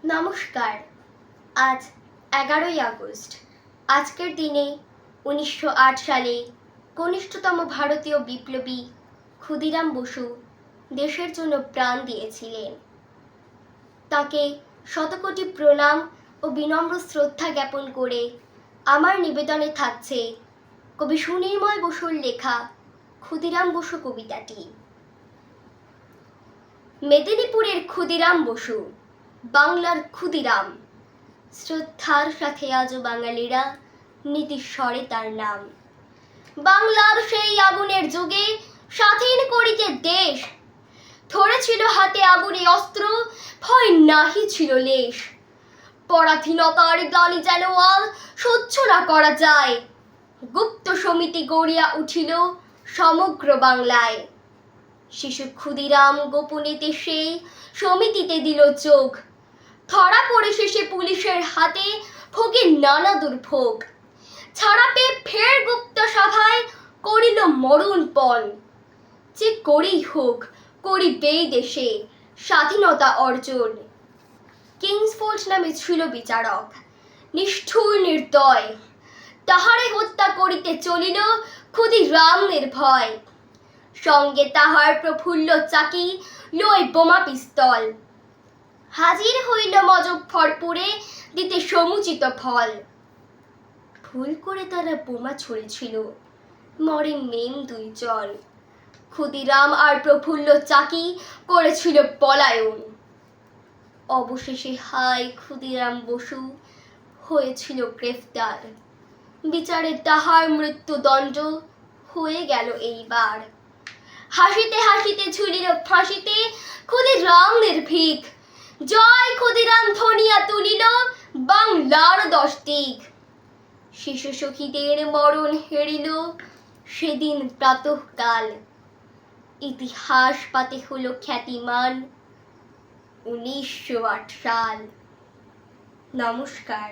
নমস্কার। আজ 11ই আগস্ট। আজকের দিনে 1908 সালে কনিষ্ঠতম ভারতীয় বিপ্লবী ক্ষুদিরাম বসু দেশের জন্য প্রাণ দিয়েছিলেন। তাকে শতকোটি প্রণাম ও বিনম্র শ্রদ্ধা জ্ঞাপন করে আমার নিবেদনে থাকছে কবি সুনির্মল বসুর লেখা ক্ষুদিরাম বসু কবিতাটি। মেদিনীপুরের ক্ষুদিরাম বসু, বাংলার ক্ষুদিরাম, শ্রদ্ধার সাথে আজও বাঙালিরা নীতিস্বরে তার নাম। বাংলার সেই আগুনের যুগে স্বাধীন করিতে দেশ, ধরেছিল হাতে আগুনে অস্ত্র, ভয় নাহি ছিল লেশ। পরাধীনতার গ্লানি যেন আর সহ্য না করা যায়, গুপ্ত সমিতি গড়িয়া উঠিল সমগ্র বাংলায়। শিশু ক্ষুদিরাম গোপনে দেশে সমিতিতে দিল যোগ, ধরা পড়ে শেষে পুলিশের হাতে ভোগে নানা দুর্ভোগ। ছাড়া পেয়ে ফের গুপ্ত সভায় করিল মরণপণ, যে করেই হোক করিবেই দেশে স্বাধীনতা অর্জন। কিংসফোর্ড নামে ছিল বিচারক, নিষ্ঠুর নির্দয়, তাহারে হত্যা করিতে চলিল ক্ষুদিরাম নির্ভয়। সঙ্গে তাহার প্রফুল্ল চাকি লই বোমা পিস্তল, হাজির হইল মজফরপুরে দিতে সমুচিত ফল। ভুল করে তারা বোমা ছুঁড়েছিল, মরে মেম দুই জন। ক্ষুদিরাম আর প্রফুল্ল চাকি করেছিল পলায়ন। অবশেষে হায় ক্ষুদিরাম বসু হয়েছিল গ্রেফতার, বিচারে তাহার মৃত্যুদণ্ড হয়ে গেল এইবার। হাসিতে হাসিতে ঝুলিল ফাঁসিতে ক্ষুদিরাম নির্ভীক, জয় ক্ষুদিরাম ধ্বনিয়া তুলিল বাংলার 10 দিক। শিশু শহীদের মরণ হেরিল সেদিন প্রাতঃকাল, ইতিহাস পাতে হলো খ্যাতিমান 1908 সাল। নমস্কার।